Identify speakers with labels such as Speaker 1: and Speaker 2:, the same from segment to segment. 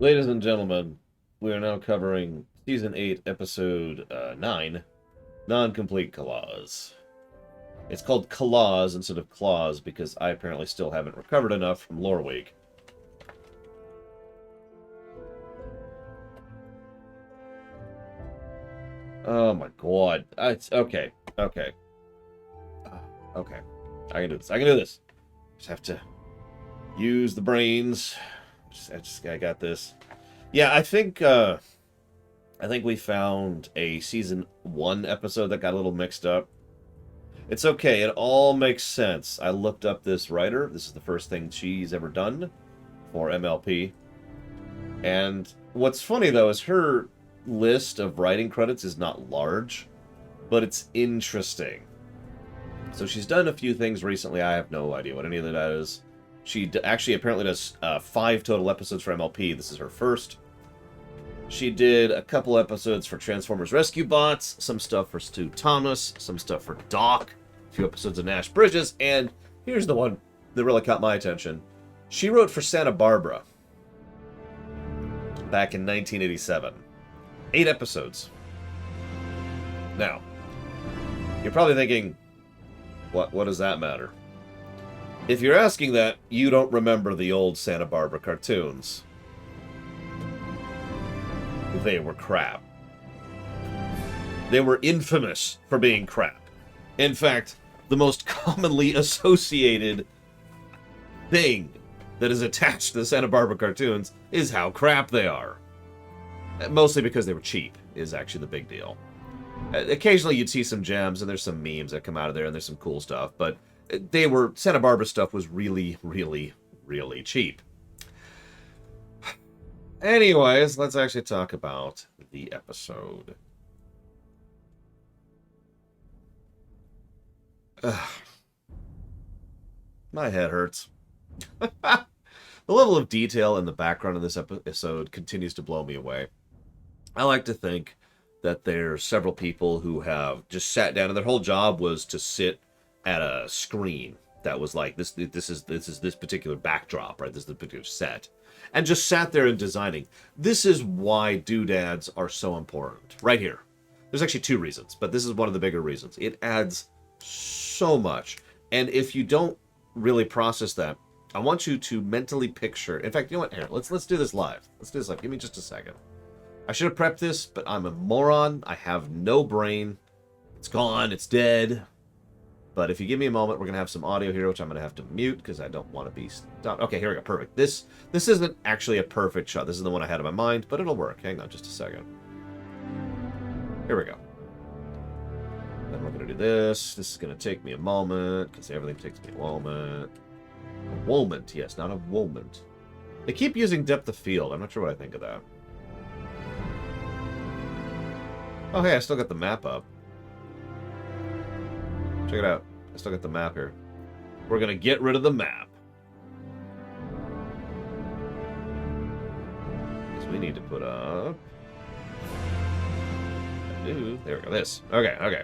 Speaker 1: Ladies and gentlemen, we are now covering Season 8, Episode 9, Non-Complete Claws. It's called Claws instead of Claws because I apparently still haven't recovered enough from Lore Week. Oh my god. Okay. Okay. Okay. I can do this. I can do this. Just have to use the brains. I got this. Yeah, I think we found a season 1 episode that got a little mixed up. It's okay, it all makes sense. I looked up this writer. This is the first thing she's ever done for MLP. And what's funny though is her list of writing credits is not large, but it's interesting. So she's done a few things recently. I have no idea what any of that is. She actually apparently does 5 total episodes for MLP. This is her first. She did a couple episodes for Transformers Rescue Bots, some stuff for Stu Thomas, some stuff for Doc, a few episodes of Nash Bridges, and here's the one that really caught my attention. She wrote for Santa Barbara back in 1987. 8 episodes. Now, you're probably thinking, what does that matter? If you're asking that, you don't remember the old Santa Barbara cartoons. They were crap. They were infamous for being crap. In fact, the most commonly associated thing that is attached to the Santa Barbara cartoons is how crap they are. Mostly because they were cheap, is actually the big deal. Occasionally you'd see some gems, and there's some memes that come out of there, and there's some cool stuff, but Santa Barbara stuff was really, really, really cheap. Anyways, let's actually talk about the episode. Ugh. My head hurts. The level of detail in the background of this episode continues to blow me away. I like to think that there's several people who have just sat down, and their whole job was to sit at a screen that was like this is this particular backdrop, right? This is the particular set. And just sat there and designing. This is why doodads are so important. Right here. There's actually 2 reasons, but this is one of the bigger reasons. It adds so much. And if you don't really process that, I want you to mentally picture. In fact, you know what? Here, let's do this live. Let's do this live. Give me just a second. I should have prepped this, but I'm a moron. I have no brain. It's gone. It's dead. But if you give me a moment, we're going to have some audio here, which I'm going to have to mute because I don't want to be stopped. Okay, here we go. Perfect. This isn't actually a perfect shot. This is the one I had in my mind, but it'll work. Hang on just a second. Here we go. Then we're going to do this. This is going to take me a moment because everything takes me a moment. A moment, yes, not a moment. They keep using depth of field. I'm not sure what I think of that. Oh, hey, I still got the map up. Check it out. I still got the map here. We're going to get rid of the map. Because we need to put up... Ooh, there we go. This. Okay.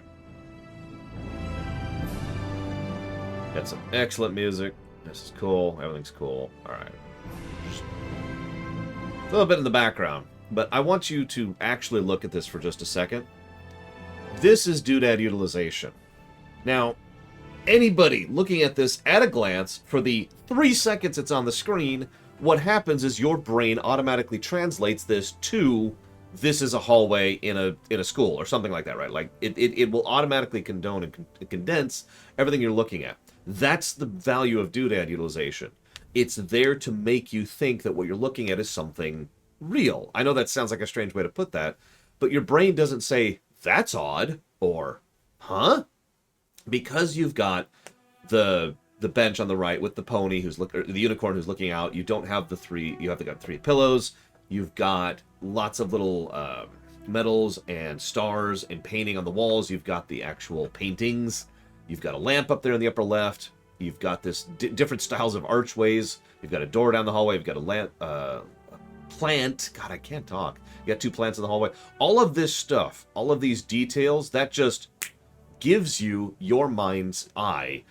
Speaker 1: Got some excellent music. This is cool. Everything's cool. Alright. Just a little bit in the background. But I want you to actually look at this for just a second. This is doodad utilization. Now, anybody looking at this at a glance, for the 3 seconds it's on the screen, what happens is your brain automatically translates this to, this is a hallway in a school, or something like that, right? Like, it will automatically condone and condense everything you're looking at. That's the value of doodad utilization. It's there to make you think that what you're looking at is something real. I know that sounds like a strange way to put that, but your brain doesn't say, that's odd, or, huh? Because you've got the bench on the right with the pony the unicorn who's looking out, you don't have you have got 3 pillows, you've got lots of little medals and stars and painting on the walls, you've got the actual paintings, you've got a lamp up there in the upper left, you've got this different styles of archways, you've got a door down the hallway, you've got a lamp, plant, God, I can't talk, you got 2 plants in the hallway, all of this stuff, all of these details, that just gives you your mind's eye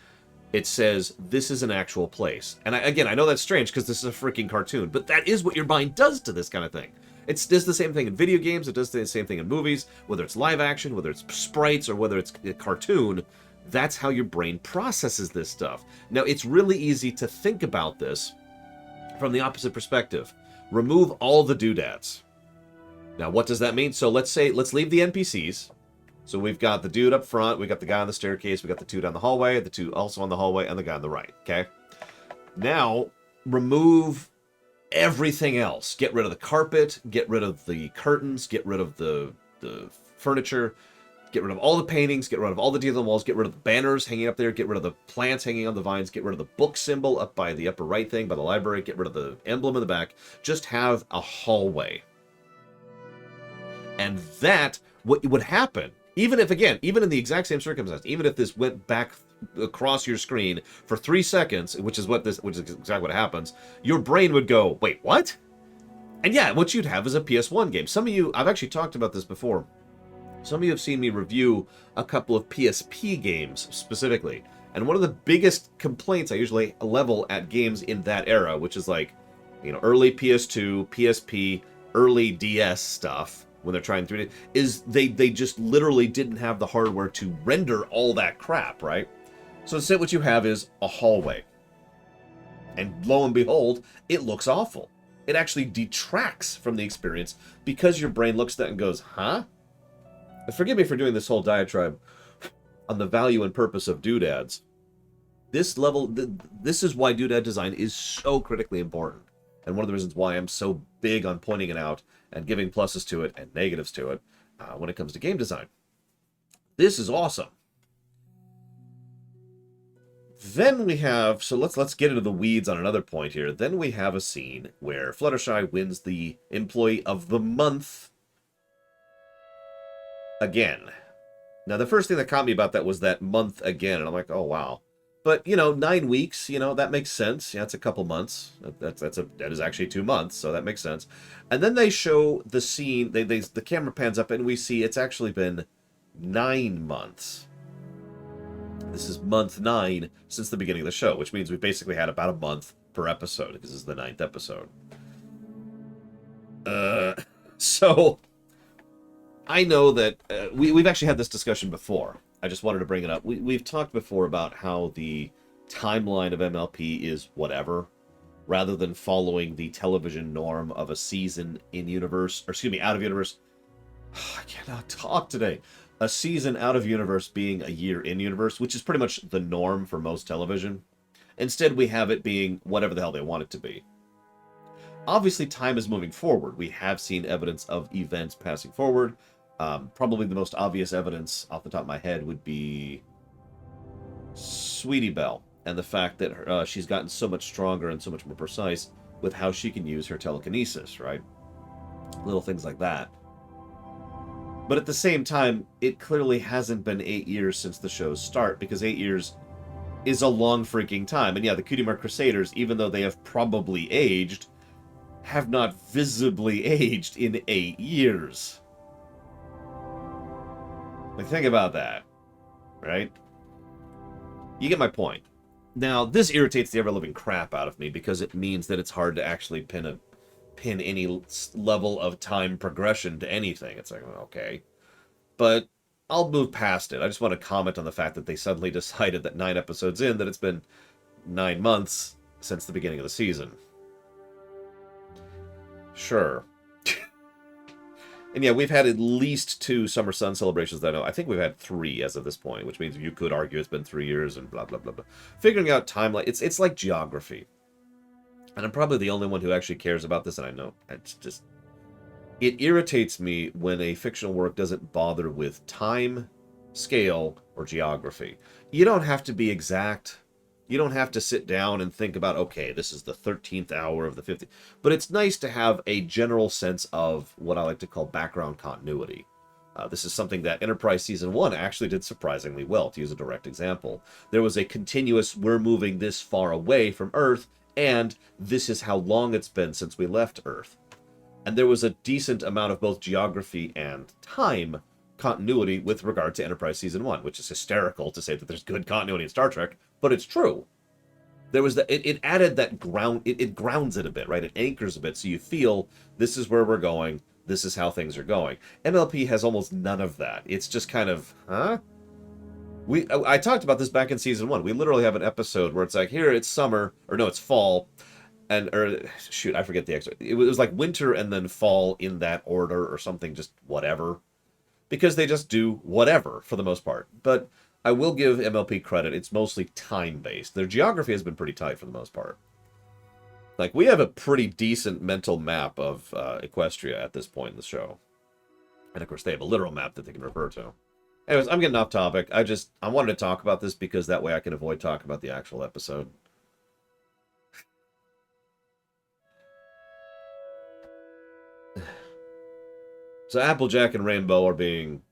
Speaker 1: It says, this is an actual place. And again, I know that's strange because this is a freaking cartoon, but that is what your mind does to this kind of thing. It does the same thing in video games, it does the same thing in movies, whether it's live action, whether it's sprites, or whether it's a cartoon. That's how your brain processes this stuff. Now, it's really easy to think about this from the opposite perspective. Remove all the doodads. Now, what does that mean? So let's leave the NPCs. So we've got the dude up front, we got the guy on the staircase, we got the two down the hallway, the two also on the hallway, and the guy on the right, okay? Now, remove everything else. Get rid of the carpet, get rid of the curtains, get rid of the furniture, get rid of all the paintings, get rid of all the details on the walls, get rid of the banners hanging up there, get rid of the plants hanging on the vines, get rid of the book symbol up by the upper right thing, by the library, get rid of the emblem in the back. Just have a hallway. And that, what would happen, even if, again, even in the exact same circumstance, even if this went back across your screen for 3 seconds, which is exactly what happens, your brain would go, wait, what? And yeah, what you'd have is a PS1 game. Some of you, I've actually talked about this before. Some of you have seen me review a couple of PSP games specifically. And one of the biggest complaints I usually level at games in that era, which is like, you know, early PS2, PSP, early DS stuff, when they're trying 3D, is they just literally didn't have the hardware to render all that crap, right? So instead what you have is a hallway. And lo and behold, it looks awful. It actually detracts from the experience because your brain looks at that and goes, huh? And forgive me for doing this whole diatribe on the value and purpose of doodads. This is why doodad design is so critically important. And one of the reasons why I'm so big on pointing it out and giving pluses to it and negatives to it when it comes to game design. This is awesome. Then we have, so let's get into the weeds on another point here. Then we have a scene where Fluttershy wins the Employee of the Month again. Now, the first thing that caught me about that was that month again, and I'm like, oh, wow. But, you know, 9 weeks, you know, that makes sense. Yeah, it's a couple months. That is actually 2 months, so that makes sense. And then they show the scene, the camera pans up, and we see it's actually been 9 months. This is month 9 since the beginning of the show, which means we've basically had about a month per episode, because this is the 9th episode. So, I know that we've actually had this discussion before. I just wanted to bring it up. We've talked before about how the timeline of MLP is whatever, rather than following the television norm of a season in universe, or excuse me, out of universe. I cannot talk today. A season out of universe being a year in universe, which is pretty much the norm for most television. Instead, we have it being whatever the hell they want it to be. Obviously, time is moving forward. We have seen evidence of events passing forward. Probably the most obvious evidence off the top of my head would be Sweetie Belle, and the fact that she's gotten so much stronger and so much more precise with how she can use her telekinesis, right? Little things like that. But at the same time, it clearly hasn't been 8 years since the show's start, because 8 years is a long freaking time. And yeah, the Cutie Mark Crusaders, even though they have probably aged, have not visibly aged in 8 years. Like, think about that, right? You get my point. Now, this irritates the ever-living crap out of me because it means that it's hard to actually pin any level of time progression to anything. It's like, okay. But I'll move past it. I just want to comment on the fact that they suddenly decided that 9 episodes in that it's been 9 months since the beginning of the season. Sure. And yeah, we've had at least 2 Summer Sun celebrations that I know. I think we've had 3 as of this point, which means you could argue it's been 3 years and blah, blah, blah, blah. Figuring out timeline, it's like geography. And I'm probably the only one who actually cares about this, and I know. It's just, it irritates me when a fictional work doesn't bother with time, scale, or geography. You don't have to be exact. You don't have to sit down and think about, okay, this is the 13th hour of the 50th. But it's nice to have a general sense of what I like to call background continuity. This is something that Enterprise Season 1 actually did surprisingly well, to use a direct example. There was a continuous, we're moving this far away from Earth, and this is how long it's been since we left Earth. And there was a decent amount of both geography and time continuity with regard to Enterprise Season 1, which is hysterical to say that there's good continuity in Star Trek, but it's true. There was that it added that ground, it grounds it a bit, right? It anchors a bit, so you feel this is where we're going, this is how things are going. MLP has almost none of that. It's just kind of, huh? I talked about this back in season 1. We literally have an episode where it's like, here it's summer, or no, it's fall, or shoot, I forget the extra. It was like winter and then fall in that order or something, just whatever, because they just do whatever for the most part. But I will give MLP credit. It's mostly time-based. Their geography has been pretty tight for the most part. Like, we have a pretty decent mental map of Equestria at this point in the show. And, of course, they have a literal map that they can refer to. Anyways, I'm getting off topic. I wanted to talk about this because that way I can avoid talking about the actual episode. So Applejack and Rainbow are being...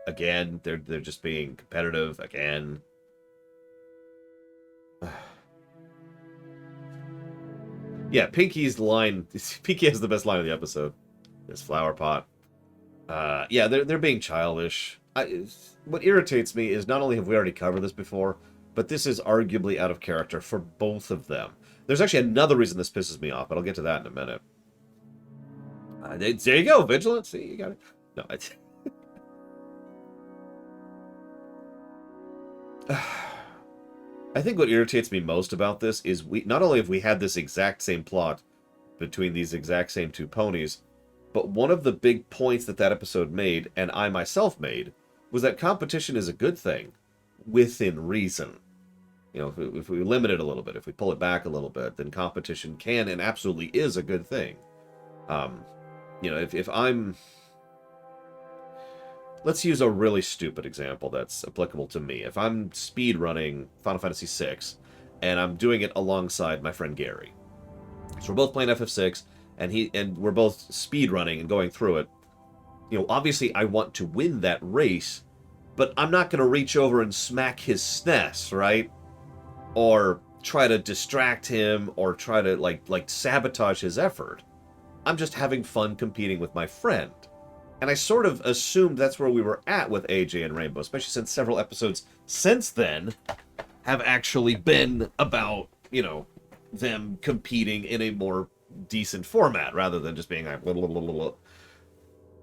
Speaker 1: Again, they're just being competitive again. Yeah, Pinky's line. Pinky has the best line of the episode. This flower pot. Yeah, they're being childish. What irritates me is not only have we already covered this before, but this is arguably out of character for both of them. There's actually another reason this pisses me off, but I'll get to that in a minute. There you go, Vigilance. See, you got it. No, it's... I think what irritates me most about this is not only have we had this exact same plot between these exact same two ponies, but one of the big points that episode made, and I myself made, was that competition is a good thing, within reason. You know, if we limit it a little bit, if we pull it back a little bit, then competition can and absolutely is a good thing. You know, if I'm... Let's use a really stupid example that's applicable to me. If I'm speedrunning Final Fantasy VI, and I'm doing it alongside my friend Gary. So we're both playing FF6, and we're both speedrunning and going through it. You know, obviously I want to win that race, but I'm not going to reach over and smack his SNES, right? Or try to distract him, or try to, like sabotage his effort. I'm just having fun competing with my friend. And I sort of assumed that's where we were at with AJ and Rainbow, especially since several episodes since then have actually been about, you know, them competing in a more decent format, rather than just being like... Blah, blah, blah, blah, blah.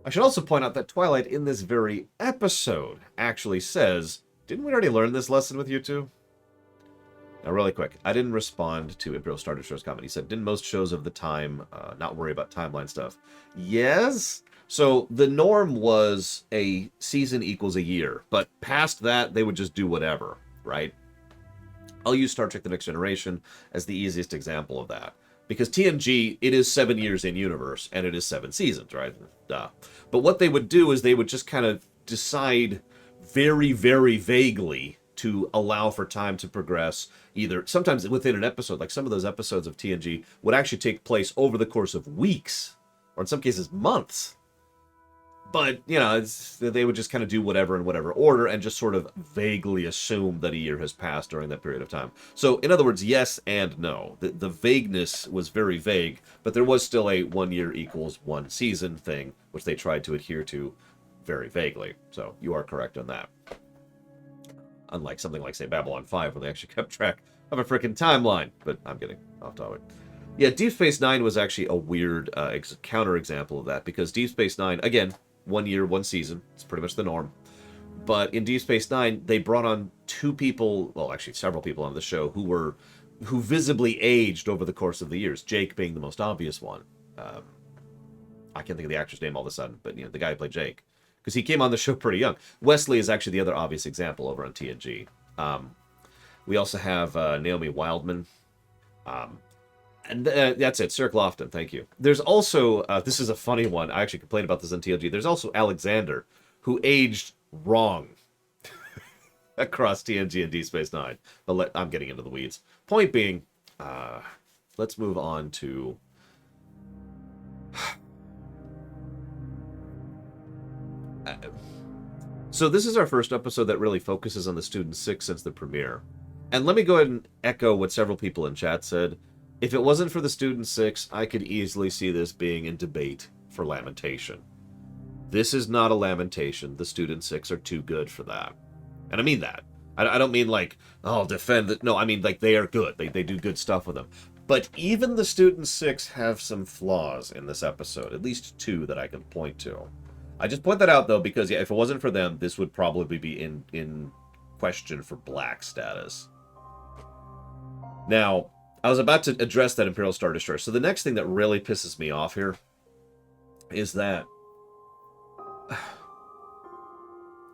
Speaker 1: I should also point out that Twilight in this very episode actually says, didn't we already learn this lesson with you two? Now, really quick, I didn't respond to Imperial Star Destroyer's comment. He said, didn't most shows of the time not worry about timeline stuff? Yes. So the norm was a season equals a year, but past that, they would just do whatever, right? I'll use Star Trek The Next Generation as the easiest example of that. Because TNG, it is 7 years in universe, and it is 7 seasons, right? Duh. But what they would do is they would just kind of decide very, very vaguely to allow for time to progress, either sometimes within an episode. Like some of those episodes of TNG would actually take place over the course of weeks, or in some cases months. But, you know, they would just kind of do whatever in whatever order and just sort of vaguely assume that a year has passed during that period of time. So, in other words, yes and no. The vagueness was very vague, but there was still a 1 year equals 1 season thing, which they tried to adhere to very vaguely. So, you are correct on that. Unlike something like, say, Babylon 5, where they actually kept track of a freaking timeline. But I'm getting off topic. Yeah, Deep Space Nine was actually a weird counterexample of that, because Deep Space Nine, again, 1 year, 1 season. It's pretty much the norm. But in Deep Space Nine, they brought on 2 people, well, actually several people on the show, who visibly aged over the course of the years. Jake being the most obvious one. I can't think of the actor's name all of a sudden, but, you know, the guy who played Jake. Because he came on the show pretty young. Wesley is actually the other obvious example over on TNG. We also have Naomi Wildman. And that's it. Sir Lofton, thank you. There's also, this is a funny one. I actually complained about this on TLG. There's also Alexander, who aged wrong across TNG and Deep Space Nine. But I'm getting into the weeds. Point being, let's move on to... So this is our first episode that really focuses on the Student 6 since the premiere. And let me go ahead and echo what several people in chat said. If it wasn't for the Student 6, I could easily see this being in debate for Lamentation. This is not a Lamentation. The Student 6 are too good for that. And I mean that. I don't mean like, oh, defend it. No, I mean like they are good. They do good stuff with them. But even the Student 6 have some flaws in this episode. At least 2 that I can point to. I just point that out, though, because yeah, if it wasn't for them, this would probably be in question for black status. Now, I was about to address that Imperial Star Destroyer. So the next thing that really pisses me off here is that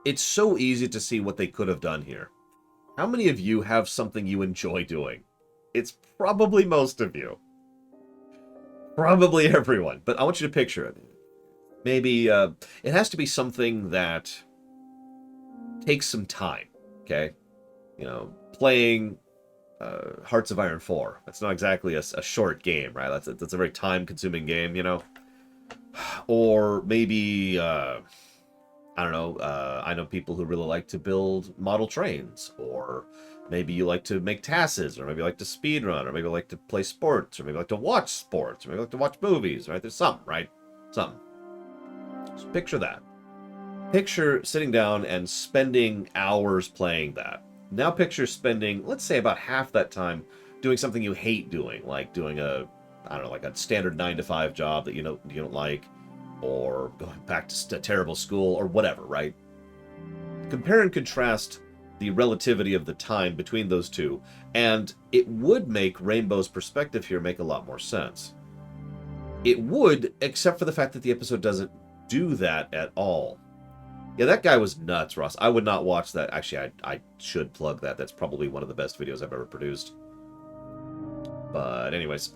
Speaker 1: it's so easy to see what they could have done here. How many of you have something you enjoy doing? It's probably most of you. Probably everyone. But I want you to picture it. Maybe it has to be something that takes some time, okay? You know, playing Hearts of Iron 4. That's not exactly a short game, right? That's a very time-consuming game, you know? Or maybe, I don't know, I know people who really like to build model trains, or maybe you like to make TASes, or maybe you like to speedrun, or maybe you like to play sports, or maybe you like to watch sports, or maybe you like to watch movies, right? There's something, right? Something. So picture that. Picture sitting down and spending hours playing that. Now picture spending, let's say, about half that time doing something you hate doing, like doing a, I don't know, like a standard 9-to-5 job that you don't like, or going back to a terrible school, or whatever, right? Compare and contrast the relativity of the time between those two, and it would make Rainbow's perspective here make a lot more sense. It would, except for the fact that the episode doesn't do that at all. Yeah, that guy was nuts, Ross. I would not watch that. Actually, I should plug that. That's probably one of the best videos I've ever produced. But anyways,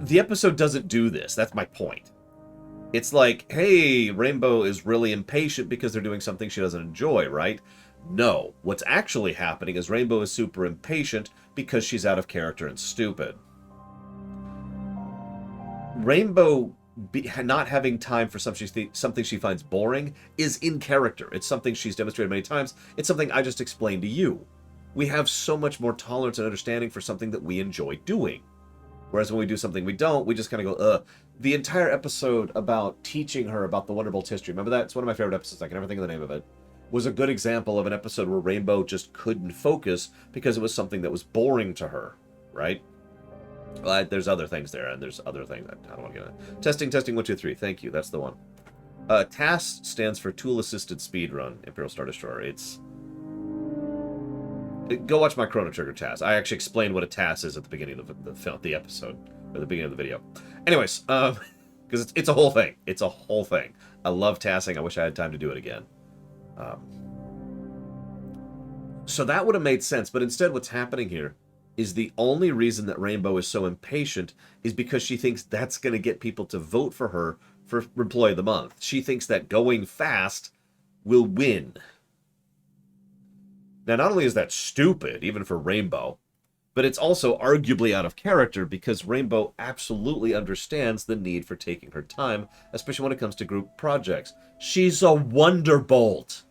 Speaker 1: the episode doesn't do this. That's my point. It's like, hey, Rainbow is really impatient because they're doing something she doesn't enjoy, right? No. What's actually happening is Rainbow is super impatient because she's out of character and stupid. Rainbow not having time for something she finds boring is in character. It's something she's demonstrated many times. It's something I just explained to you. We have so much more tolerance and understanding for something that we enjoy doing. Whereas when we do something we don't, we just kind of go, ugh. The entire episode about teaching her about the Wonderbolt's history, remember that? It's one of my favorite episodes, I can never think of the name of it, was a good example of an episode where Rainbow just couldn't focus because it was something that was boring to her, right? Well, there's other things there, and there's other things. I don't want to get into. Testing, 1, 2, 3. Thank you, that's the one. TAS stands for Tool Assisted Speedrun, Imperial Star Destroyer. It's... Go watch my Chrono Trigger TAS. I actually explained what a TAS is at the beginning of the episode, or the beginning of the video. Anyways, because it's a whole thing. It's a whole thing. I love TASing. I wish I had time to do it again. So that would have made sense, but instead what's happening here is the only reason that Rainbow is so impatient is because she thinks that's going to get people to vote for her for Employee of the Month. She thinks that going fast will win. Now, not only is that stupid, even for Rainbow, but it's also arguably out of character because Rainbow absolutely understands the need for taking her time, especially when it comes to group projects. She's a Wonderbolt.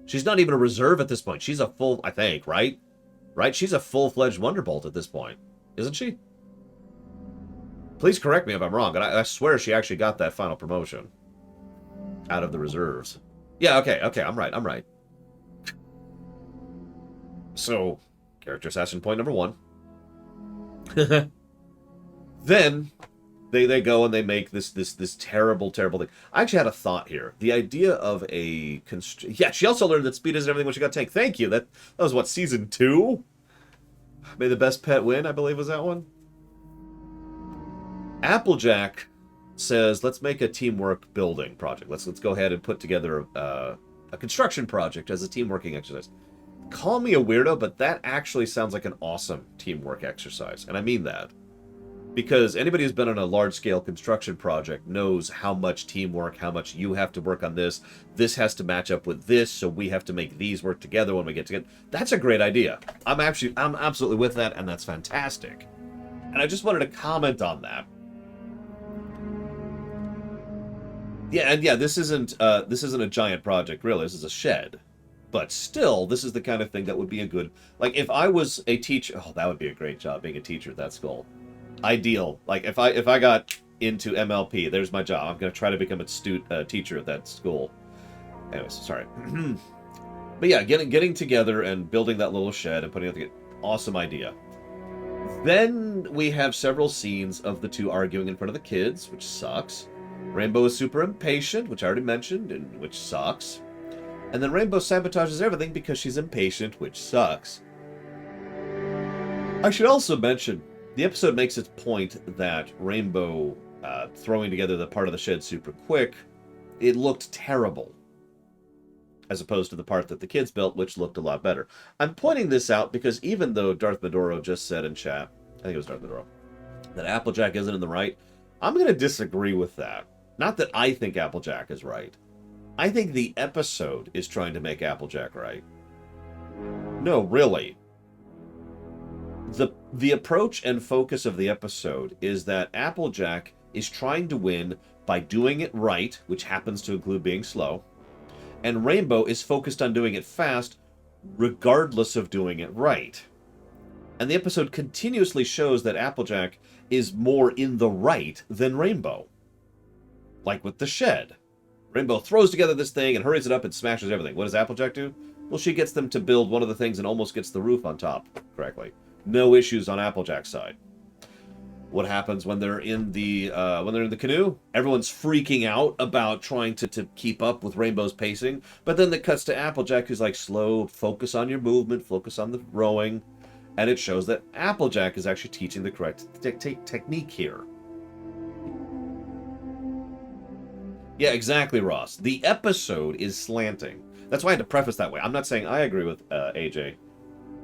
Speaker 1: She's not even a reserve at this point. She's a full, I think, right? Right? She's a full-fledged Wonderbolt at this point, isn't she? Please correct me if I'm wrong, but I swear she actually got that final promotion out of the reserves. Yeah, okay, I'm right. So, character assassin point number 1. Then, they go and they make this terrible thing. I actually had a thought here. The idea of a... Yeah, she also learned that speed isn't everything when she got tank. Thank you. That was, what, season 2? May the best pet win, I believe was that one. Applejack says, let's make a teamwork building project. Let's go ahead and put together a construction project as a team working exercise. Call me a weirdo, but that actually sounds like an awesome teamwork exercise. And I mean that. Because anybody who's been on a large-scale construction project knows how much teamwork, how much you have to work on this. This has to match up with this, so we have to make these work together when we get together. That's a great idea. I'm absolutely with that, and that's fantastic. And I just wanted to comment on that. Yeah, and yeah, this isn't a giant project, really. This is a shed. But still, this is the kind of thing that would be a good... Like, if I was a teacher... Oh, that would be a great job, being a teacher at that school. Ideal. Like, if I got into MLP. There's my job. I'm going to try to become a teacher at that school. Anyways, sorry. But yeah, getting together and building that little shed and putting it together, awesome idea. Then we have several scenes of the two arguing in front of the kids, which sucks. Rainbow is super impatient, which I already mentioned, and which sucks. And then Rainbow sabotages everything because she's impatient, which sucks. I should also mention, the episode makes its point that Rainbow throwing together the part of the shed super quick, it looked terrible. As opposed to the part that the kids built, which looked a lot better. I'm pointing this out because even though Darth Maduro just said in chat, I think it was Darth Maduro, that Applejack isn't in the right, I'm going to disagree with that. Not that I think Applejack is right. I think the episode is trying to make Applejack right. No, really. The approach and focus of the episode is that Applejack is trying to win by doing it right, which happens to include being slow, and Rainbow is focused on doing it fast, regardless of doing it right. And the episode continuously shows that Applejack is more in the right than Rainbow. Like with the shed. Rainbow throws together this thing and hurries it up and smashes everything. What does Applejack do? Well, she gets them to build one of the things and almost gets the roof on top correctly. No issues on Applejack's side. What happens when they're in the canoe? Everyone's freaking out about trying to keep up with Rainbow's pacing, but then it cuts to Applejack, who's like, slow, focus on your movement, focus on the rowing, and it shows that Applejack is actually teaching the correct technique here. Yeah, exactly, Ross. The episode is slanting. That's why I had to preface that way. I'm not saying I agree with AJ.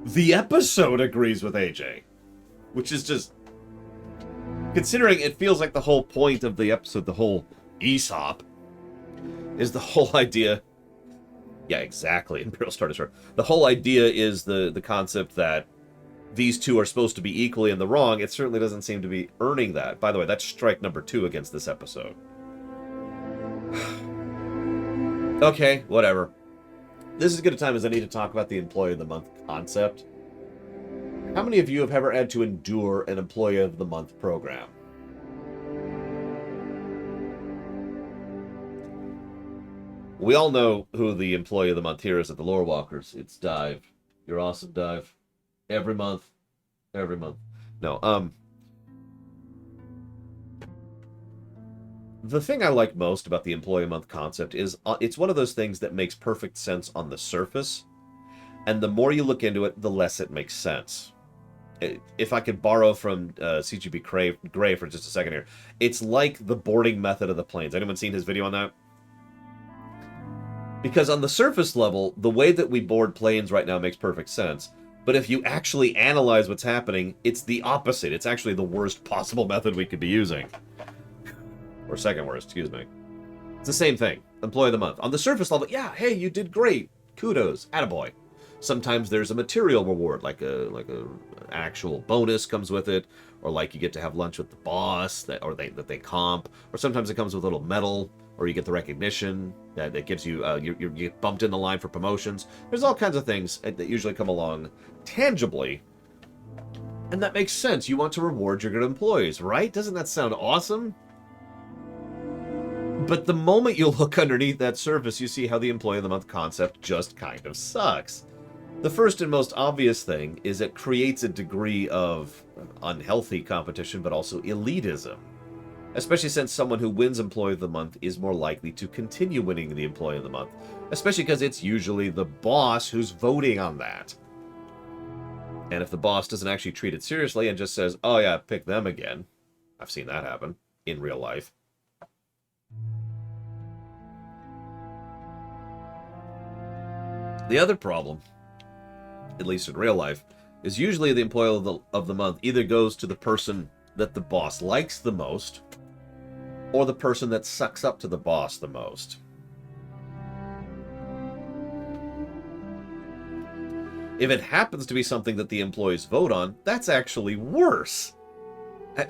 Speaker 1: The episode agrees with AJ, which is just... Considering it feels like the whole point of the episode, the whole Aesop, is the whole idea... Yeah, exactly. Imperial Star Destroyer. The whole idea is the concept that these two are supposed to be equally in the wrong. It certainly doesn't seem to be earning that. By the way, that's strike number 2 against this episode. Okay, whatever. This is as good a time as I need to talk about the Employee of the Month concept. How many of you have ever had to endure an Employee of the Month program? We all know who the Employee of the Month here is at the Lore Walkers. It's Dive. You're awesome, Dive. Every month. Every month. No, the thing I like most about the Employee of the Month concept is it's one of those things that makes perfect sense on the surface, and the more you look into it, the less it makes sense. If I could borrow from CGB Gray for just a second here, it's like the boarding method of the planes. Anyone seen his video on that? Because on the surface level, the way that we board planes right now makes perfect sense. But if you actually analyze what's happening, it's the opposite. It's actually the worst possible method we could be using. Or second worst, excuse me. It's the same thing. Employee of the Month. On the surface level, yeah, hey, you did great. Kudos. Attaboy. Sometimes there's a material reward, like a actual bonus comes with it, or like you get to have lunch with the boss that they comp, or sometimes it comes with a little medal, or you get the recognition that gives you you get bumped in the line for promotions. There's all kinds of things that usually come along tangibly, and that makes sense. You want to reward your good employees, right? Doesn't that sound awesome? But the moment you look underneath that surface, you see how the Employee of the Month concept just kind of sucks. The first and most obvious thing is it creates a degree of unhealthy competition, but also elitism. Especially since someone who wins Employee of the Month is more likely to continue winning the Employee of the Month. Especially because it's usually the boss who's voting on that. And if the boss doesn't actually treat it seriously and just says, oh yeah, pick them again. I've seen that happen in real life. The other problem, at least in real life, is usually the Employee of the Month either goes to the person that the boss likes the most, or the person that sucks up to the boss the most. If it happens to be something that the employees vote on, that's actually worse.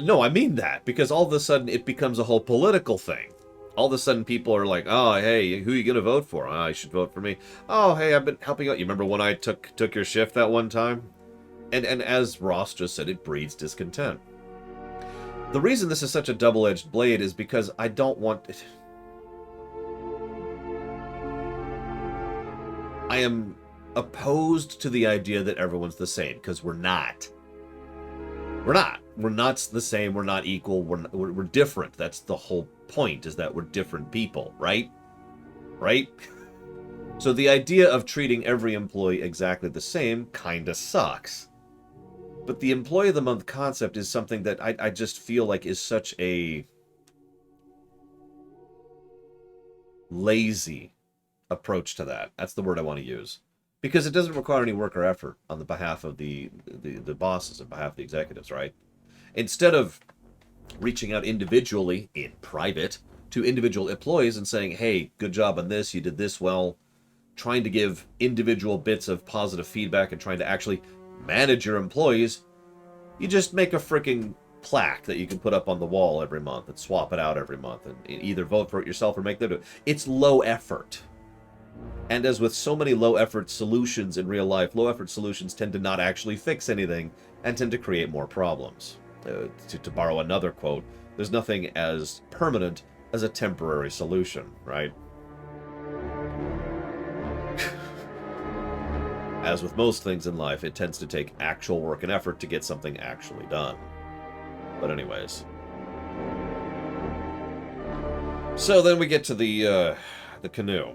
Speaker 1: No, I mean that, because all of a sudden it becomes a whole political thing. All of a sudden people are like, oh, hey, who are you going to vote for? Oh, you should vote for me. Oh, hey, I've been helping out. You remember when I took your shift that one time? And as Ross just said, it breeds discontent. The reason this is such a double-edged blade is because I don't want... I am opposed to the idea that everyone's the same, because we're not. We're not. We're not the same. We're not equal. We're different. That's the whole point, is that we're different people, right? Right? So the idea of treating every employee exactly the same kind of sucks. But the Employee of the Month concept is something that I just feel like is such a lazy approach to that. That's the word I want to use. Because it doesn't require any work or effort on the behalf of the bosses, on behalf of the executives, right? Instead of reaching out individually, in private, to individual employees and saying, hey, good job on this, you did this well, trying to give individual bits of positive feedback and trying to actually manage your employees, you just make a freaking plaque that you can put up on the wall every month and swap it out every month and either vote for it yourself or make them do it. It's low effort. And as with so many low-effort solutions in real life, low-effort solutions tend to not actually fix anything and tend to create more problems. To borrow another quote, there's nothing as permanent as a temporary solution, right? As with most things in life, it tends to take actual work and effort to get something actually done. But anyways. So then we get to the canoe.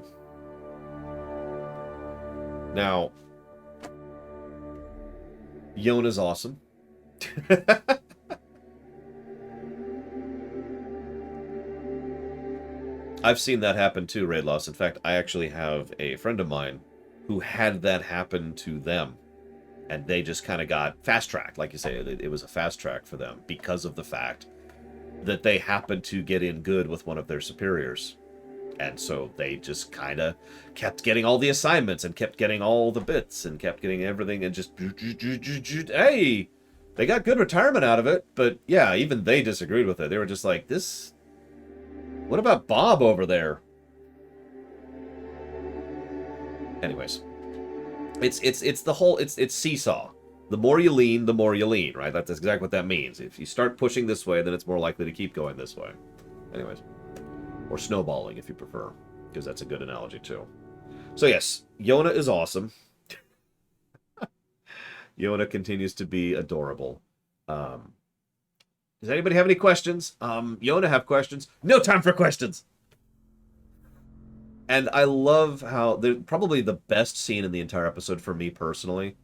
Speaker 1: Now, Yona's awesome. I've seen that happen too, Raid Loss. In fact, I actually have a friend of mine who had that happen to them. And they just kind of got fast-tracked. Like you say, it was a fast track for them because of the fact that they happened to get in good with one of their superiors. And so they just kind of kept getting all the assignments and kept getting all the bits and kept getting everything and just... Hey! They got good retirement out of it, but yeah, even they disagreed with it. They were just like, this... What about Bob over there? Anyways. It's the whole... It's seesaw. The more you lean, right? That's exactly what that means. If you start pushing this way, then it's more likely to keep going this way. Anyways. Or snowballing, if you prefer, because that's a good analogy, too. So, yes, Yona is awesome. Yona continues to be adorable. Does anybody have any questions? Yona have questions? No time for questions! And I love how... They're probably the best scene in the entire episode for me, personally.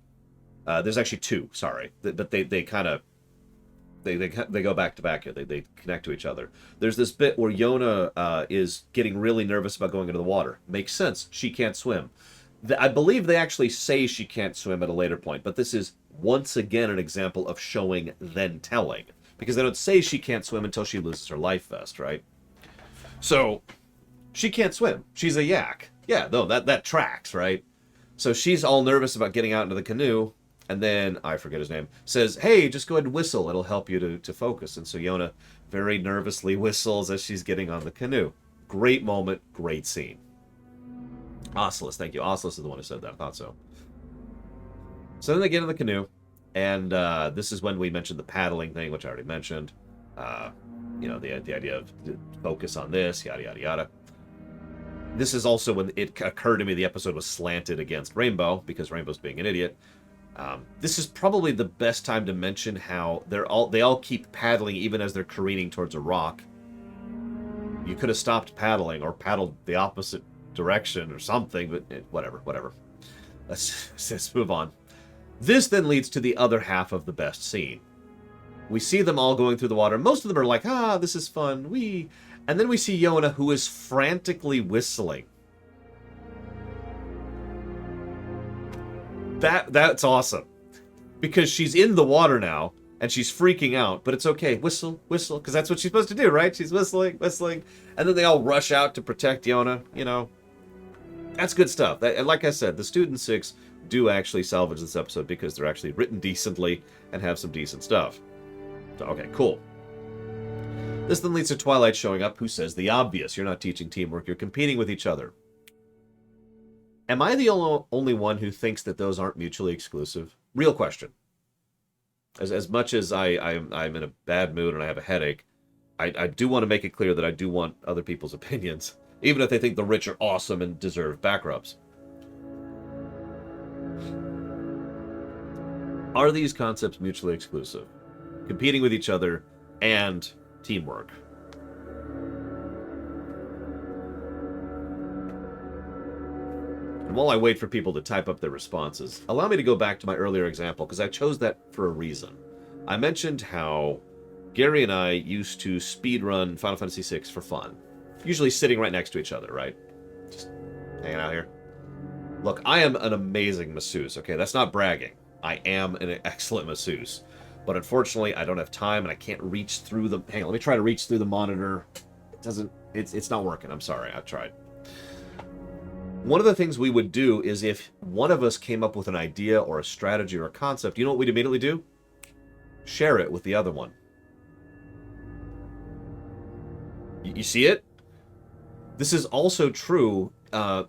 Speaker 1: There's actually two, sorry. But they kind of... They go back to back here. They connect to each other. There's this bit where Yona is getting really nervous about going into the water. Makes sense. She can't swim. I believe they actually say she can't swim at a later point, but this is once again an example of showing then telling. Because they don't say she can't swim until she loses her life vest, right? So, she can't swim. She's a yak. Yeah, no, that tracks, right? So she's all nervous about getting out into the canoe. And then, I forget his name, says, hey, just go ahead and whistle. It'll help you to focus. And so Yona very nervously whistles as she's getting on the canoe. Great moment, great scene. Ocelus, thank you. Ocelus is the one who said that. I thought so. So then they get in the canoe. And this is when we mentioned the paddling thing, which I already mentioned. You know, the idea of focus on this, yada, yada, yada. This is also when it occurred to me the episode was slanted against Rainbow, because Rainbow's being an idiot. This is probably the best time to mention how they all keep paddling even as they're careening towards a rock. You could have stopped paddling or paddled the opposite direction or something, but whatever. Let's move on. This then leads to the other half of the best scene. We see them all going through the water. Most of them are like, this is fun, wee. And then we see Yona, who is frantically whistling. That's awesome. Because she's in the water now, and she's freaking out, but it's okay. Whistle, because that's what she's supposed to do, right? She's whistling, and then they all rush out to protect Yona, you know. That's good stuff. And like I said, the Student 6 do actually salvage this episode because they're actually written decently and have some decent stuff. So, okay, cool. This then leads to Twilight showing up, who says the obvious. You're not teaching teamwork, you're competing with each other. Am I the only one who thinks that those aren't mutually exclusive? Real question. As much as I'm in a bad mood and I have a headache, I do want to make it clear that I do want other people's opinions, even if they think the rich are awesome and deserve back rubs. Are these concepts mutually exclusive? Competing with each other and teamwork. And while I wait for people to type up their responses, allow me to go back to my earlier example, because I chose that for a reason. I mentioned how Gary and I used to speedrun Final Fantasy VI for fun. Usually sitting right next to each other, right? Just hanging out here. Look, I am an amazing masseuse, okay? That's not bragging. I am an excellent masseuse. But unfortunately, I don't have time and I can't reach through the... Hang on, let me try to reach through the monitor. It doesn't... It's not working. I'm sorry. I tried. One of the things we would do is if one of us came up with an idea or a strategy or a concept, you know what we'd immediately do? Share it with the other one. You see it? This is also true.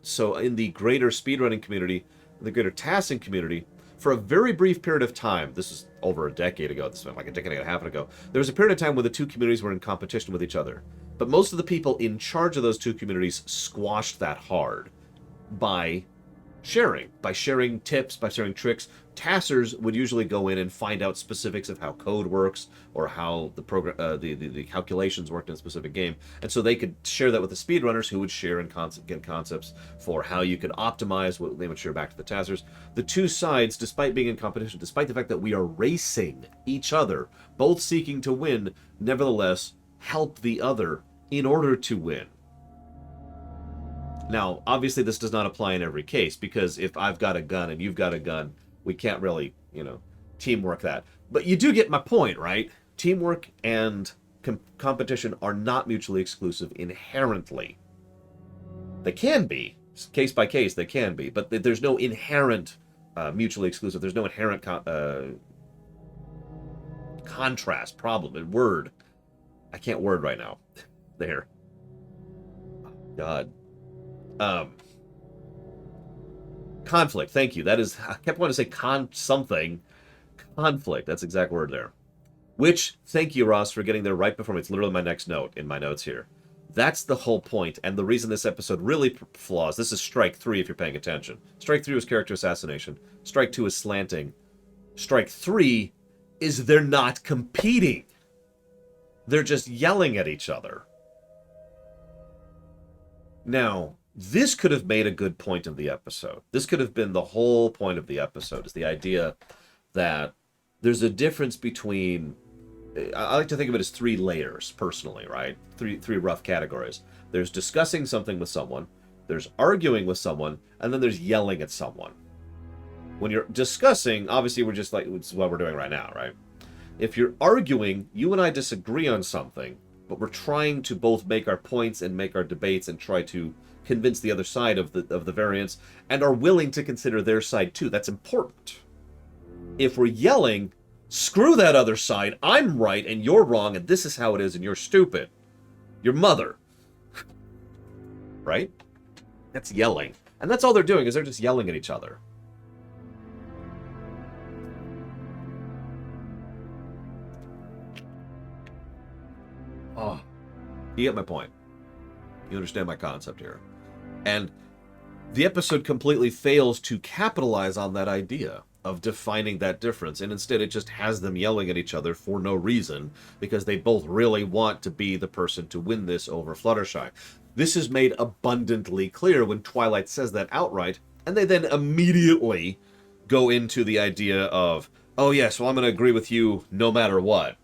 Speaker 1: So in the greater speedrunning community, the greater tasking community, for a very brief period of time, this is over a decade ago, this was like a decade and a half ago, there was a period of time where the two communities were in competition with each other. But most of the people in charge of those two communities squashed that hard by sharing tips, by sharing tricks. Tassers would usually go in and find out specifics of how code works or how the program, the calculations worked in a specific game, and so they could share that with the speedrunners, who would share and get concepts for how you could optimize. What they would share back to the Tassers. The two sides, despite being in competition, despite the fact that we are racing each other, both seeking to win, nevertheless help the other in order to win. Now, obviously, this does not apply in every case, because if I've got a gun and you've got a gun, we can't really, teamwork that. But you do get my point, right? Teamwork and competition are not mutually exclusive inherently. They can be. Case by case, they can be. But there's no inherent mutually exclusive. There's no inherent contrast, problem. Word. I can't word right now. There. God. Conflict. Thank you. That is, I kept wanting to say something. Conflict. That's the exact word there. Which, thank you, Ross, for getting there right before me. It's literally my next note in my notes here. That's the whole point, and the reason this episode really flaws. This is strike 3 if you're paying attention. Strike 3 was character assassination. Strike 2 is slanting. Strike 3 is they're not competing. They're just yelling at each other. Now, this could have made a good point of the episode. This could have been the whole point of the episode, is the idea that there's a difference between... I like to think of it as 3 layers, personally, right? Three rough categories. There's discussing something with someone, there's arguing with someone, and then there's yelling at someone. When you're discussing, obviously we're just like, it's what we're doing right now, right? If you're arguing, you and I disagree on something, but we're trying to both make our points and make our debates and try to convince the other side of the variance, and are willing to consider their side too. That's important. If we're yelling, screw that other side, I'm right and you're wrong, and this is how it is and you're stupid. Your mother. Right? That's yelling. And that's all they're doing, is they're just yelling at each other. Oh. You get my point. You understand my concept here. And the episode completely fails to capitalize on that idea of defining that difference, and instead it just has them yelling at each other for no reason, because they both really want to be the person to win this over Fluttershy. This is made abundantly clear when Twilight says that outright, and they then immediately go into the idea of, oh yes, well I'm going to agree with you no matter what.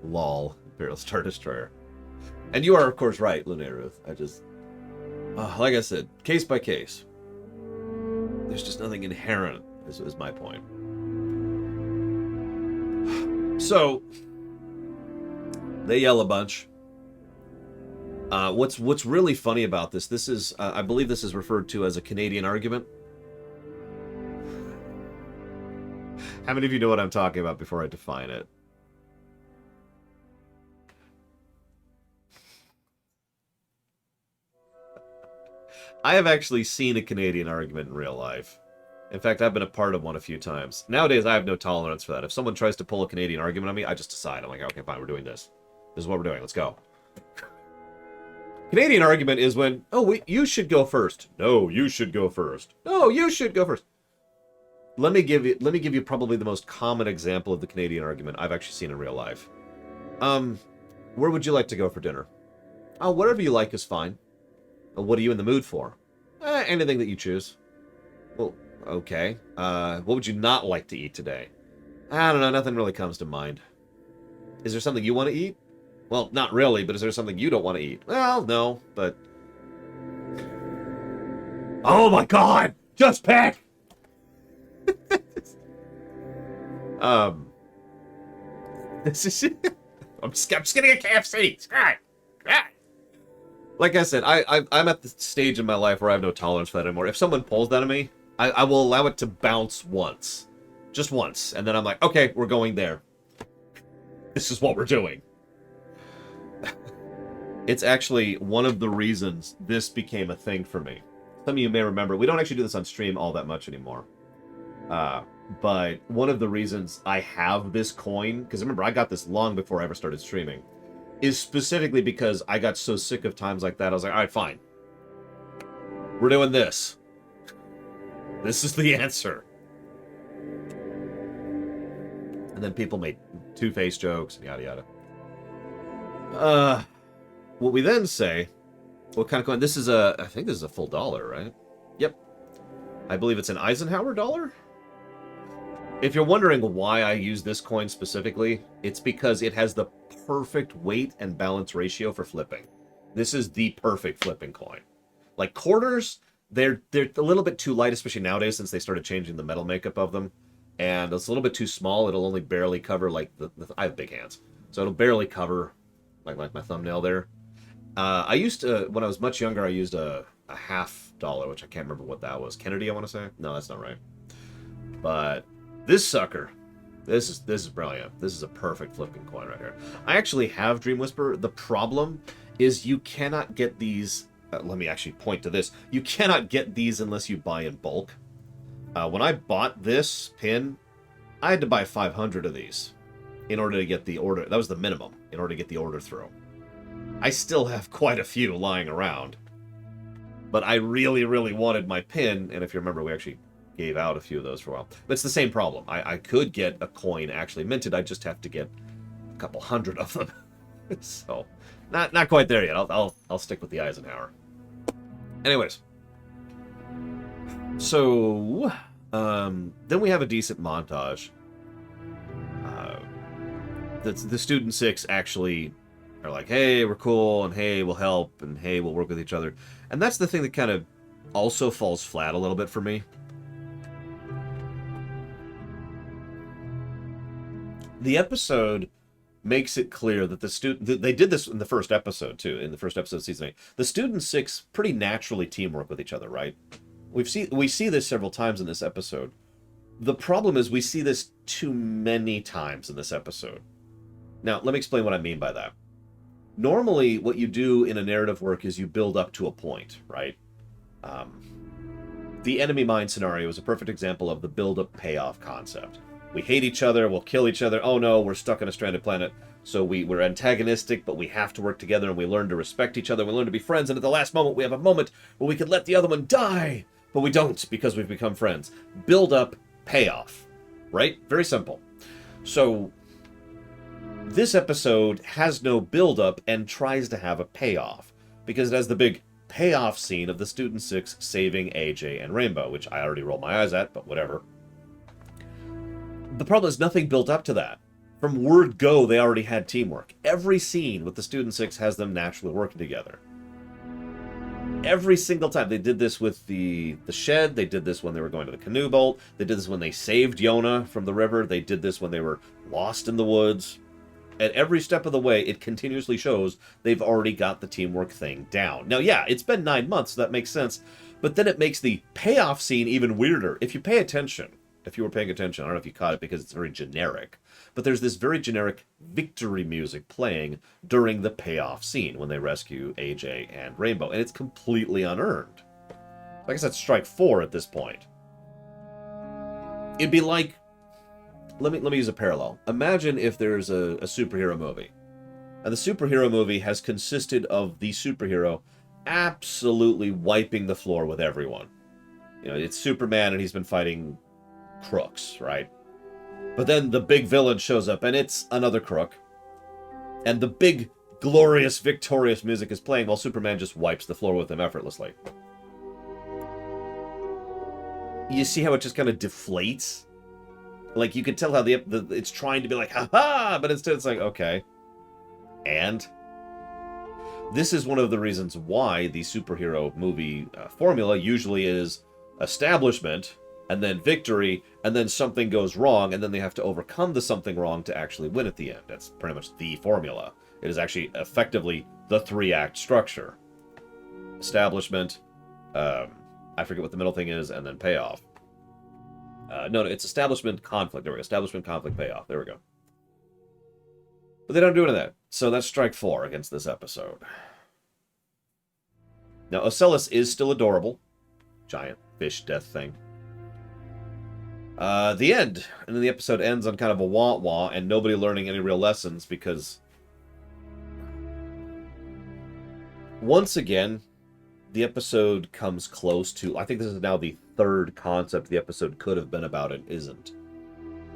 Speaker 1: Lol, Imperial Star Destroyer. And you are, of course, right, Lunae Ruth. I just... like I said, case by case. There's just nothing inherent, is my point. So, they yell a bunch. What's really funny about this is, I believe this is referred to as a Canadian argument. How many of you know what I'm talking about before I define it? I have actually seen a Canadian argument in real life. In fact, I've been a part of one a few times. Nowadays, I have no tolerance for that. If someone tries to pull a Canadian argument on me, I just decide. I'm like, okay, fine, we're doing this. This is what we're doing. Let's go. Canadian argument is when, oh, you should go first. No, you should go first. No, you should go first. Let me give you probably the most common example of the Canadian argument I've actually seen in real life. Where would you like to go for dinner? Oh, whatever you like is fine. What are you in the mood for? Anything that you choose. Well, okay. What would you not like to eat today? I don't know, nothing really comes to mind. Is there something you want to eat? Well, not really, but is there something you don't want to eat? Well, no, but... Oh my god! Just pick! This is... I'm just getting a KFC! Like I said, I'm at the stage in my life where I have no tolerance for that anymore. If someone pulls that at me, I will allow it to bounce once. Just once. And then I'm like, okay, we're going there. This is what we're doing. It's actually one of the reasons this became a thing for me. Some of you may remember, we don't actually do this on stream all that much anymore. But one of the reasons I have this coin, because remember, I got this long before I ever started streaming, is specifically because I got so sick of times like that. I was like, all right, fine. We're doing this. This is the answer. And then people made two-face jokes and yada yada. What we then say, what kind of coin? This is I think this is a full dollar, right? Yep. I believe it's an Eisenhower dollar. If you're wondering why I use this coin specifically, it's because it has the perfect weight and balance ratio for flipping. This is the perfect flipping coin. Like quarters, they're a little bit too light, especially nowadays since they started changing the metal makeup of them. And it's a little bit too small. It'll only barely cover, like, I have big hands. So it'll barely cover, like my thumbnail there. I used to, when I was much younger, I used a $50, which I can't remember what that was. Kennedy, I want to say? No, that's not right. But this sucker, this is brilliant. This is a perfect flipping coin right here. I actually have Dream Whisperer. The problem is you cannot get these, let me actually point to this. You cannot get these unless you buy in bulk. When I bought this pin, I had to buy 500 of these in order to get the order. That was the minimum in order to get the order through. I still have quite a few lying around. But I really, really wanted my pin, and if you remember, we actually gave out a few of those for a while. But it's the same problem. I could get a coin actually minted, I just have to get a couple hundred of them. So, not quite there yet. I'll stick with the Eisenhower. Anyways. So, then we have a decent montage. The Student 6 actually are like, hey, we're cool, and hey, we'll help, and hey, we'll work with each other. And that's the thing that kind of also falls flat a little bit for me. The episode makes it clear that the student... They did this in the first episode, too, in the first episode of Season 8. The Student 6 pretty naturally teamwork with each other, right? We see this several times in this episode. The problem is we see this too many times in this episode. Now, let me explain what I mean by that. Normally, what you do in a narrative work is you build up to a point, right? The enemy mine scenario is a perfect example of the build-up-payoff concept. We hate each other, we'll kill each other, oh no, we're stuck on a stranded planet, so we're antagonistic, but we have to work together, and we learn to respect each other, we learn to be friends, and at the last moment we have a moment where we could let the other one die, but we don't, because we've become friends. Build-up, payoff, right? Very simple. So, this episode has no build-up and tries to have a payoff, because it has the big payoff scene of the Student 6 saving AJ and Rainbow, which I already rolled my eyes at, but whatever. The problem is nothing built up to that. From word go, they already had teamwork. Every scene with the Student 6 has them naturally working together. Every single time. They did this with the shed. They did this when they were going to the canoe boat. They did this when they saved Yona from the river. They did this when they were lost in the woods. At every step of the way, it continuously shows they've already got the teamwork thing down. Now, yeah, it's been 9 months, so that makes sense. But then it makes the payoff scene even weirder. If you pay attention, if you were paying attention, I don't know if you caught it because it's very generic, but there's this very generic victory music playing during the payoff scene when they rescue AJ and Rainbow, and it's completely unearned. Like I said, strike 4 at this point. It'd be like... Let me use a parallel. Imagine if there's a superhero movie. And the superhero movie has consisted of the superhero absolutely wiping the floor with everyone. You know, it's Superman and he's been fighting crooks, right? But then the big villain shows up and it's another crook. And the big, glorious, victorious music is playing while Superman just wipes the floor with him effortlessly. You see how it just kind of deflates? Like, you can tell how it's trying to be like, ha-ha! But instead it's like, okay. And? This is one of the reasons why the superhero movie formula usually is establishment, and then victory, and then something goes wrong, and then they have to overcome the something wrong to actually win at the end. That's pretty much the formula. It is actually effectively the 3-act structure. Establishment, I forget what the middle thing is, and then payoff. No, it's establishment, conflict. There we go. Establishment, conflict, payoff. There we go. But they don't do any of that. So that's strike 4 against this episode. Now, Ocellus is still adorable. Giant fish death thing. The end. And then the episode ends on kind of a wah-wah and nobody learning any real lessons because... Once again, the episode comes close to... I think this is now the 3rd concept the episode could have been about and isn't.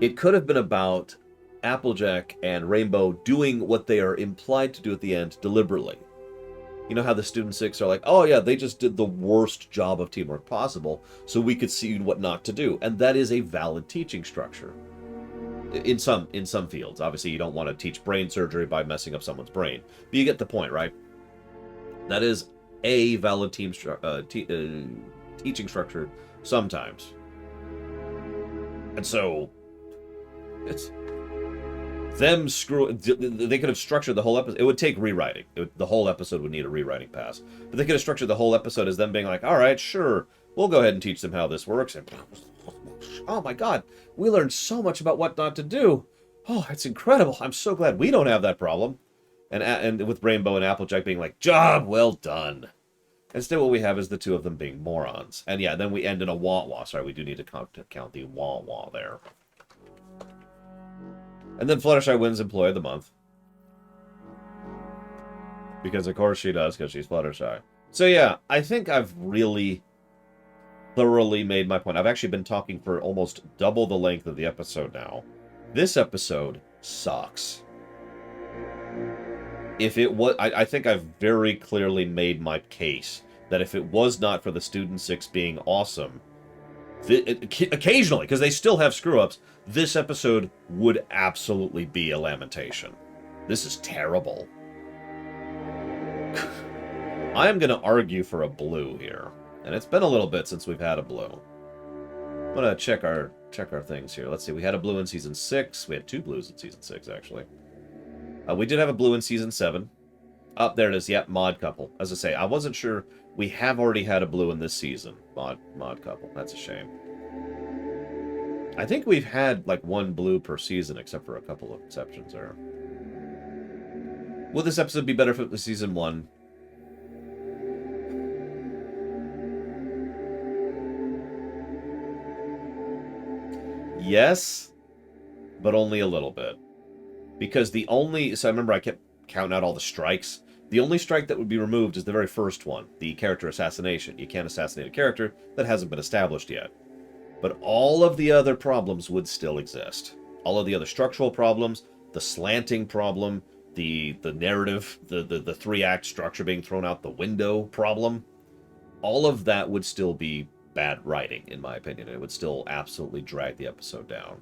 Speaker 1: It could have been about Applejack and Rainbow doing what they are implied to do at the end deliberately. You know how the Student 6 are like, oh yeah, they just did the worst job of teamwork possible, so we could see what not to do. And that is a valid teaching structure. In some fields. Obviously, you don't want to teach brain surgery by messing up someone's brain. But you get the point, right? That is a valid teaching structure sometimes. And so, it's... Them they could have structured the whole episode. It would take rewriting. The whole episode would need a rewriting pass. But they could have structured the whole episode as them being like, all right, sure, we'll go ahead and teach them how this works. And oh my god, we learned so much about what not to do. Oh, it's incredible. I'm so glad we don't have that problem. And with Rainbow and Applejack being like, job well done. Instead, what we have is the two of them being morons. And yeah, then we end in a wah-wah. Sorry, we do need to count the wah-wah there. And then Fluttershy wins Employee of the Month. Because of course she does, because she's Fluttershy. So yeah, I think I've really thoroughly made my point. I've actually been talking for almost double the length of the episode now. This episode sucks. If it was, I think I've very clearly made my case that if it was not for the Student 6 being awesome, occasionally, because they still have screw-ups, this episode would absolutely be a lamentation. This is terrible. I am going to argue for a blue here. And it's been a little bit since we've had a blue. I'm going to check our things here. Let's see, we had a blue in Season 6. We had 2 blues in Season 6, actually. We did have a blue in Season 7. Up there it is, yep, Mod Couple. As I say, I wasn't sure. We have already had a blue in this season. Mod Couple. That's a shame. I think we've had, like, 1 blue per season, except for a couple of exceptions there. Will this episode be better if it was Season 1? Yes, but only a little bit. Because the only... So I remember I kept counting out all the strikes. The only strike that would be removed is the very first one, the character assassination. You can't assassinate a character that hasn't been established yet. But all of the other problems would still exist. All of the other structural problems, the slanting problem, the narrative, the 3-act structure being thrown out the window problem, all of that would still be bad writing, in my opinion. It would still absolutely drag the episode down.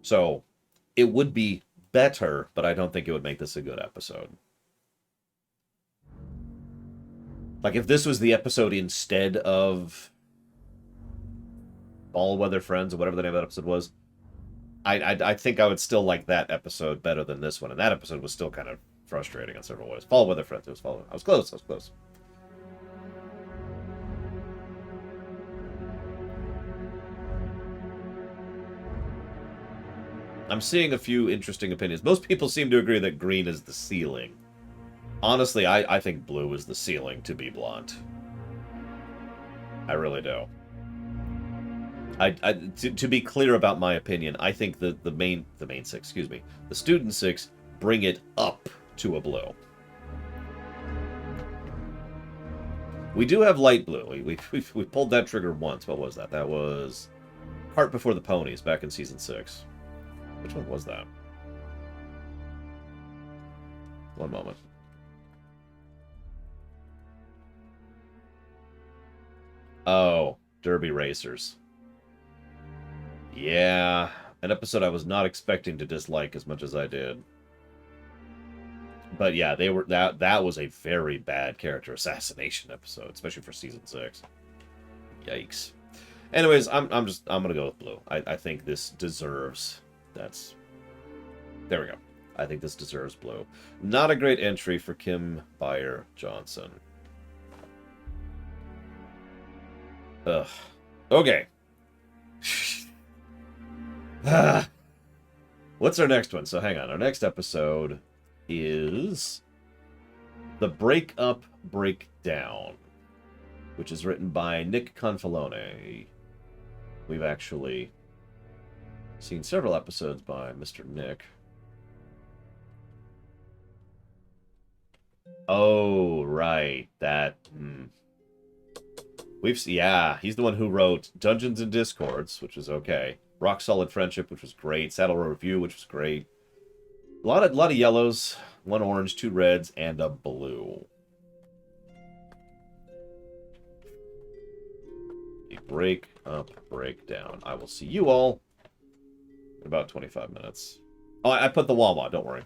Speaker 1: So, it would be better, but I don't think it would make this a good episode. Like, if this was the episode instead of All Weather Friends, or whatever the name of that episode was, I think I would still like that episode better than this one. And that episode was still kind of frustrating in several ways. Fall Weather Friends, it was Fall. I was close. I'm seeing a few interesting opinions. Most people seem to agree that green is the ceiling. Honestly, I think blue is the ceiling, to be blunt. I really do. To be clear about my opinion, I think the main six, excuse me, the student six bring it up to a blue. We do have light blue. We pulled that trigger once. What was that? That was Cart Before the Ponies back in season 6. Which one was that? One moment. Oh, Derby Racers. Yeah, an episode I was not expecting to dislike as much as I did. But yeah, they were that was a very bad character assassination episode, especially for season 6. Yikes. Anyways, I'm gonna go with blue. I think this deserves. There we go. I think this deserves blue. Not a great entry for Kim Bayer Johnson. Ugh. Okay. What's our next one? So hang on. Our next episode is The Break-Up Breakdown, which is written by Nick Confalone. We've actually seen several episodes by Mr. Nick. Oh, right. That... Yeah, he's the one who wrote Dungeons and Discords, which was okay. Rock Solid Friendship, which was great. Saddle Row Review, which was great. A lot of yellows, 1 orange, 2 reds, and a blue. A break-up breakdown. I will see you all in about 25 minutes. Oh, I put the wah-wah, don't worry.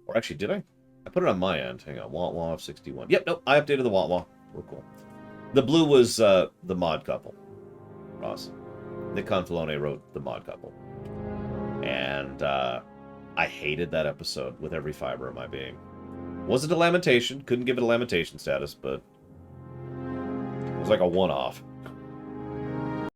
Speaker 1: Or actually, did I? I put it on my end. Hang on, wah-wah of 61. Yep, nope, I updated the wah-wah. We're cool. The blue was the mod couple. Ross. Nick Confalone wrote the mod couple. And I hated that episode with every fiber of my being. Wasn't a lamentation. Couldn't give it a lamentation status, but it was like a one-off.